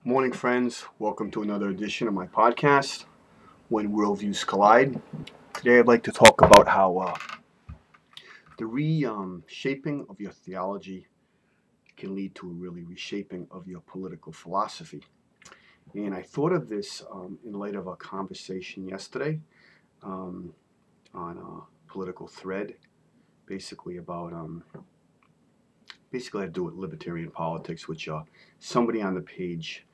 Morning, friends. Welcome to another edition of my podcast, When Worldviews Collide. Today, I'd like to talk about how the reshaping of your theology can lead to a really reshaping of your political philosophy. And I thought of this in light of a conversation yesterday um, on a political thread, basically about basically had to do with libertarian politics, which somebody on the page,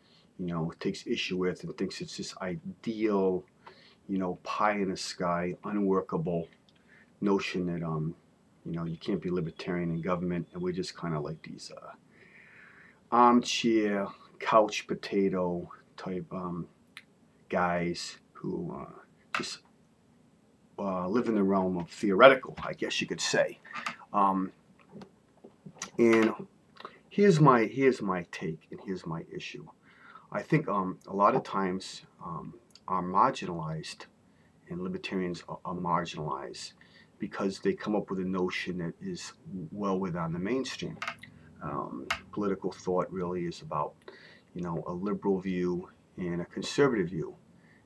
takes issue with and thinks it's this ideal, pie in the sky, unworkable notion that you can't be libertarian in government, and we're just kind of like these armchair, couch potato type guys who just live in the realm of theoretical, I guess you could say. Um, and here's my take, and here's my issue. I think a lot of times are marginalized, and libertarians are marginalized because they come up with a notion that is well within the mainstream. Political thought really is about, a liberal view and a conservative view,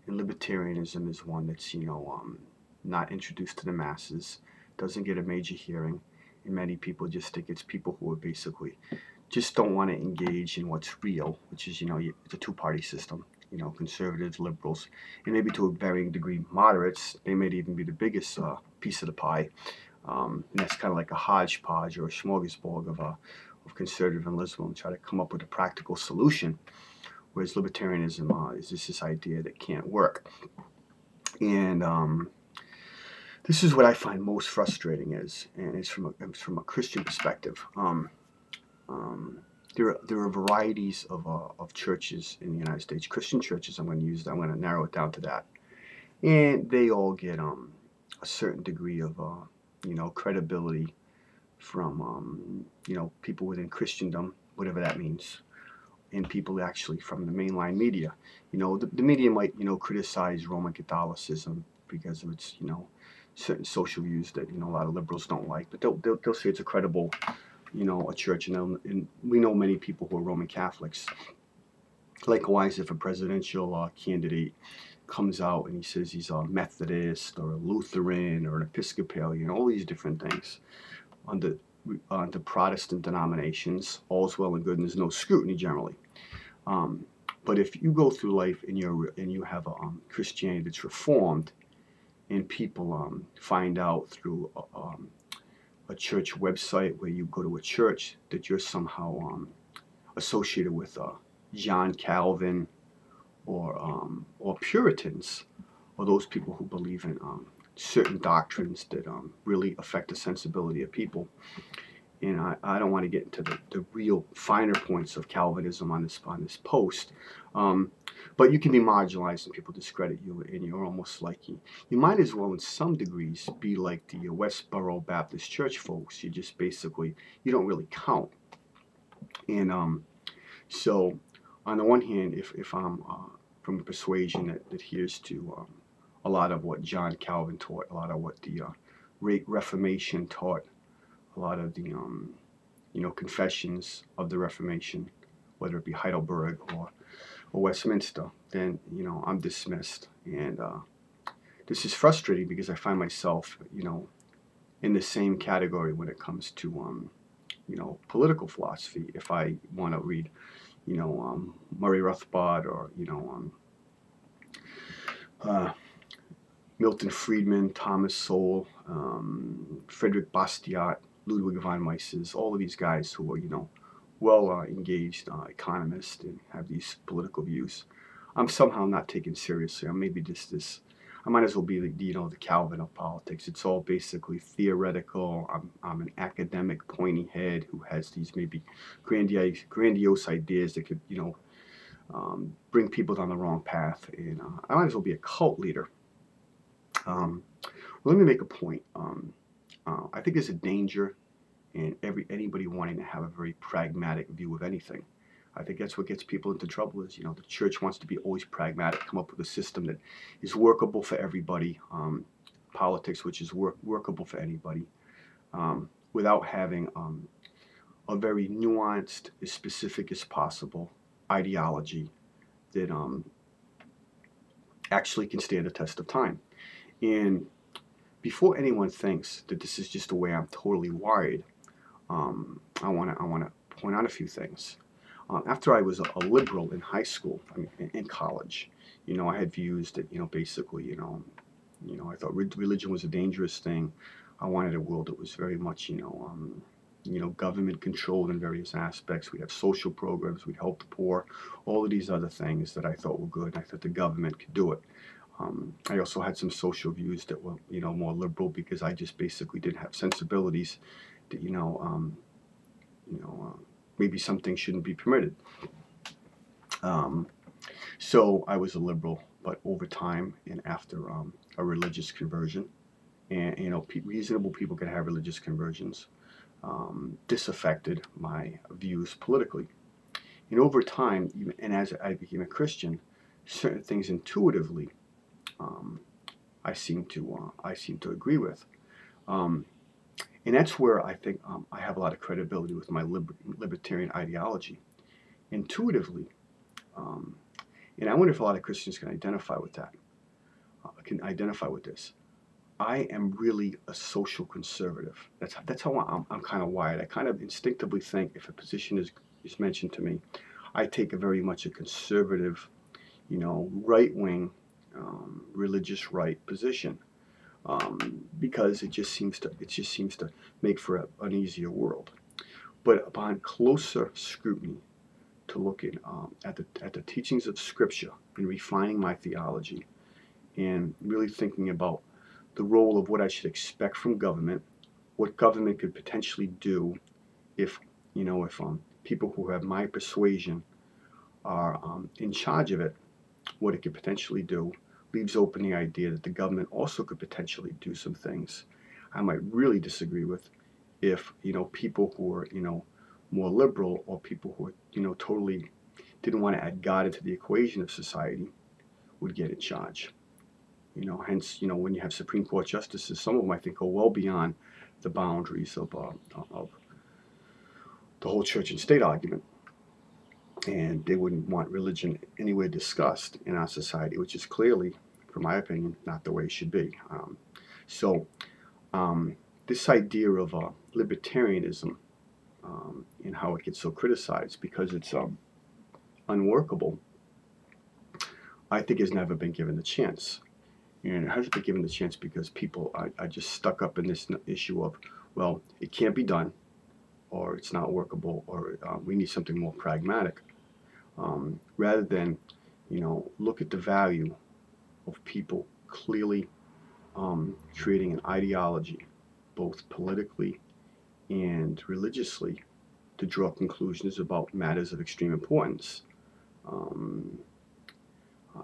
and libertarianism is one that's, not introduced to the masses, doesn't get a major hearing, and many people just think it's people who are basically just don't want to engage in what's real, which is, it's a two-party system. Conservatives, liberals, and maybe to a varying degree moderates. They may even be the biggest piece of the pie. And that's kind of like a hodgepodge or a smorgasbord of conservative and liberal, and try to come up with a practical solution. Whereas libertarianism is just this idea that can't work. And this is what I find most frustrating and it's from a Christian perspective. There are varieties of churches in the United States, Christian churches. I'm going to narrow it down to that, and they all get a certain degree of credibility from people within Christendom, whatever that means, and people actually from the mainline media. The media might criticize Roman Catholicism because of its certain social views that a lot of liberals don't like, but they'll say it's a credible a church, and we know many people who are Roman Catholics. Likewise, if a presidential candidate comes out and he says he's a Methodist or a Lutheran or an Episcopalian, all these different things under Protestant denominations, all's well and good, and there's no scrutiny generally. But if you go through life and you have a Christianity that's reformed, and people find out through a church website where you go to a church that you're somehow associated with John Calvin or Puritans, or those people who believe in certain doctrines that really affect the sensibility of people. And I don't want to get into the real finer points of Calvinism on this post, but you can be marginalized and people discredit you, and you're almost like you might as well, in some degrees, be like the Westboro Baptist Church folks. You just basically you don't really count. And so, on the one hand, if I'm from a persuasion that adheres to a lot of what John Calvin taught, a lot of what the Reformation taught, a lot of the confessions of the Reformation, whether it be Heidelberg or Westminster, then I'm dismissed, and this is frustrating because I find myself in the same category when it comes to political philosophy. If I want to read Murray Rothbard or Milton Friedman, Thomas Sowell, Frederick Bastiat, Ludwig von Mises, all of these guys who are, well engaged economists and have these political views, I'm somehow not taken seriously. I'm maybe just this. I might as well be the Calvin of politics. It's all basically theoretical. I'm an academic pointy head who has these maybe grandiose ideas that could bring people down the wrong path, and I might as well be a cult leader. Let me make a point. I think there's a danger in anybody wanting to have a very pragmatic view of anything. I think that's what gets people into trouble is, the church wants to be always pragmatic, come up with a system that is workable for everybody, politics which is workable for anybody, without having a very nuanced, as specific as possible ideology that actually can stand the test of time. And before anyone thinks that this is just the way I'm totally wired, I want to point out a few things. After I was a liberal in high school, I mean, in college, I had views that, basically, I thought religion was a dangerous thing. I wanted a world that was very much, government controlled in various aspects. We'd have social programs. We'd help the poor. All of these other things that I thought were good. I thought the government could do it. I also had some social views that were, more liberal because I just basically didn't have sensibilities that, maybe some things shouldn't be permitted. So I was a liberal, but over time and after a religious conversion, and reasonable people can have religious conversions, this affected my views politically. And over time, and as I became a Christian, certain things intuitively I seem to agree with. And that's where I think I have a lot of credibility with my libertarian ideology. Intuitively, and I wonder if a lot of Christians can identify with that, can identify with this. I am really a social conservative. That's how I'm kind of wired. I kind of instinctively think if a position is mentioned to me, I take a very much a conservative, right-wing, religious right position. Because it just seems to make for an easier world. But upon closer scrutiny, to looking at the teachings of Scripture and refining my theology, and really thinking about the role of what I should expect from government, what government could potentially do if people who have my persuasion are in charge of it, what it could potentially do, leaves open the idea that the government also could potentially do some things I might really disagree with if, people who are, more liberal, or people who are, totally didn't want to add God into the equation of society, would get in charge. Hence, when you have Supreme Court justices, some of them I think go well beyond the boundaries of the whole church and state argument. And they wouldn't want religion anywhere discussed in our society, which is clearly, from my opinion, not the way it should be. So this idea of libertarianism and how it gets so criticized because it's unworkable, I think has never been given the chance. And it hasn't been given the chance because people are just stuck up in this issue of, well, it can't be done, or it's not workable, or we need something more pragmatic. Rather than, look at the value of people clearly creating an ideology, both politically and religiously, to draw conclusions about matters of extreme importance.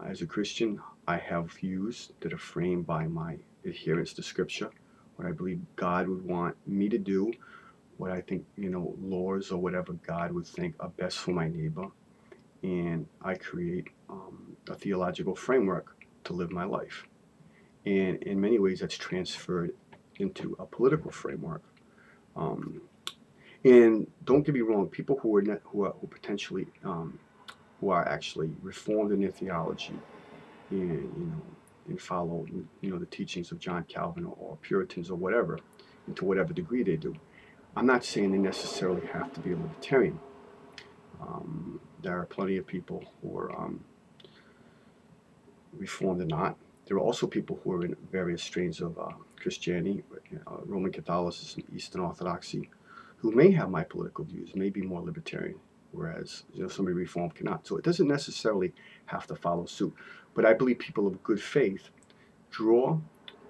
As a Christian, I have views that are framed by my adherence to Scripture, what I believe God would want me to do, what I think, laws or whatever God would think are best for my neighbor. And I create a theological framework to live my life. And in many ways, that's transferred into a political framework. And don't get me wrong, people who are potentially who are actually reformed in their theology and follow the teachings of John Calvin or Puritans or whatever, and to whatever degree they do. I'm not saying they necessarily have to be a libertarian. There are plenty of people who are reformed or not. There are also people who are in various strains of Christianity, Roman Catholicism, Eastern Orthodoxy, who may have my political views, may be more libertarian, whereas somebody reformed cannot. So it doesn't necessarily have to follow suit. But I believe people of good faith draw,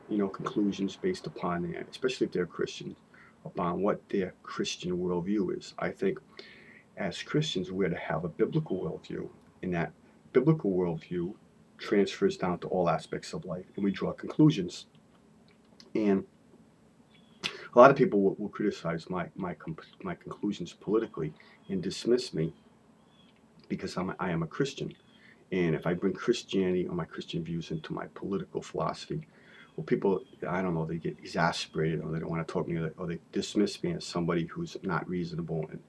conclusions based upon their, especially if they're Christians, upon what their Christian worldview is. I think as Christians, we're to have a biblical worldview, and that biblical worldview transfers down to all aspects of life, and we draw conclusions. And a lot of people will criticize my conclusions politically and dismiss me because I am a Christian. And if I bring Christianity or my Christian views into my political philosophy, well, people, I don't know, they get exasperated, or they don't want to talk to me, or they dismiss me as somebody who's not reasonable and,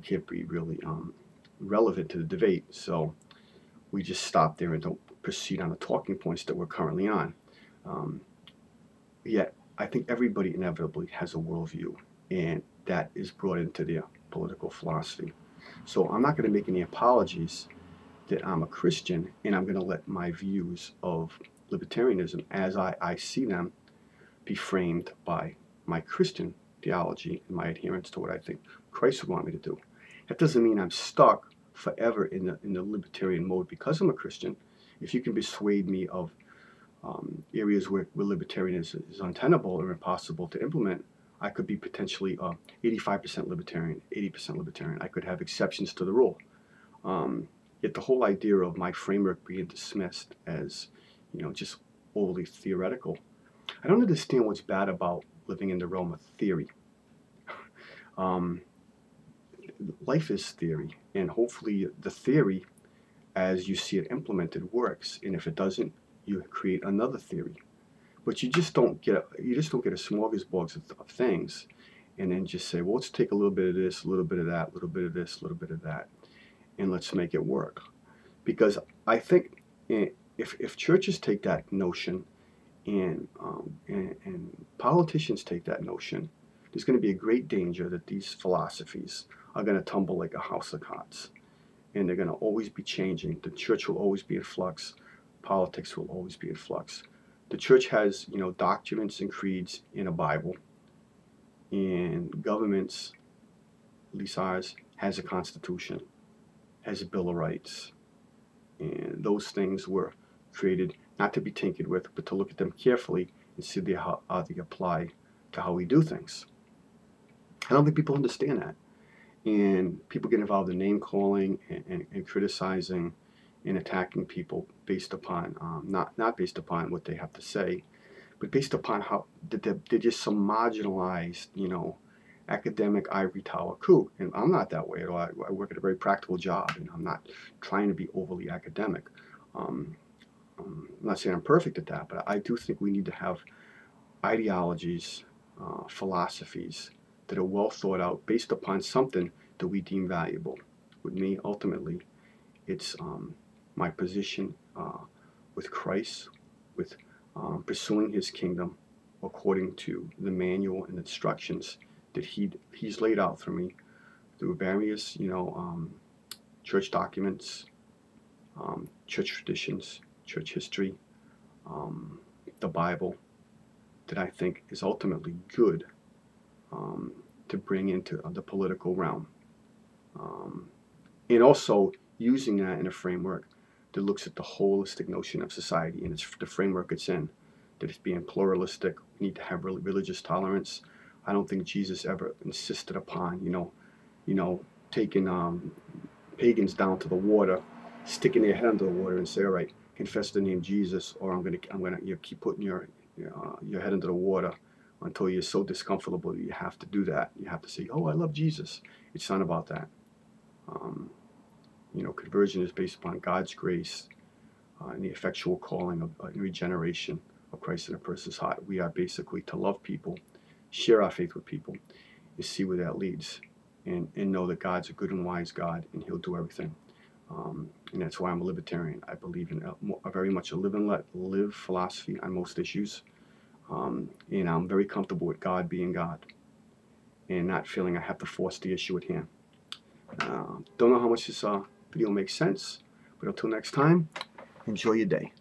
can't be really relevant to the debate, so we just stop there and don't proceed on the talking points that we're currently on. Yet, I think everybody inevitably has a worldview, and that is brought into their political philosophy. So I'm not going to make any apologies that I'm a Christian, and I'm going to let my views of libertarianism as I see them be framed by my Christian theology and my adherence to what I think Christ would want me to do. That doesn't mean I'm stuck forever in the libertarian mode because I'm a Christian. If you can persuade me of areas where libertarianism is untenable or impossible to implement, I could be potentially 85% libertarian, 80% libertarian. I could have exceptions to the rule. Yet the whole idea of my framework being dismissed as, just overly theoretical, I don't understand what's bad about living in the realm of theory. Life is theory, and hopefully the theory, as you see it implemented, works. And if it doesn't, you create another theory. But you just don't get a smorgasbord of things, and then just say, well, let's take a little bit of this, a little bit of that, a little bit of this, a little bit of that, and let's make it work. Because I think if churches take that notion and politicians take that notion, there's going to be a great danger that these philosophies are going to tumble like a house of cards, and they're going to always be changing. The church will always be in flux. Politics will always be in flux. The church has, documents and creeds in a Bible, and governments, at least ours, has a constitution, has a Bill of Rights, and those things were created not to be tinkered with, but to look at them carefully and see how they apply to how we do things. I don't think people understand that, and people get involved in name calling and criticizing and attacking people based upon not based upon what they have to say, but based upon how they're just some marginalized, academic ivory tower kook. And I'm not that way at all. I work at a very practical job, and I'm not trying to be overly academic. I'm not saying I'm perfect at that, but I do think we need to have ideologies, philosophies that are well thought out based upon something that we deem valuable. With me, ultimately, it's my position with Christ, with pursuing His kingdom according to the manual and instructions that He's laid out for me through various, church documents, church traditions, church history, the Bible, that I think is ultimately good to bring into the political realm. And also using that in a framework that looks at the holistic notion of society, and it's the framework it's in, that it's being pluralistic. We need to have religious tolerance. I don't think Jesus ever insisted upon, taking pagans down to the water, sticking their head under the water and say, all right, confess the name Jesus, or I'm gonna keep putting your head under the water until you're so discomfortable that you have to do that. You have to say, oh, I love Jesus. It's not about that. Conversion is based upon God's grace and the effectual calling of regeneration of Christ in a person's heart. We are basically to love people, share our faith with people, and see where that leads, and know that God's a good and wise God, and He'll do everything. And that's why I'm a libertarian. I believe in a very much a live and let live philosophy on most issues. And I'm very comfortable with God being God and not feeling I have to force the issue at hand. Don't know how much this video makes sense, but until next time, enjoy your day.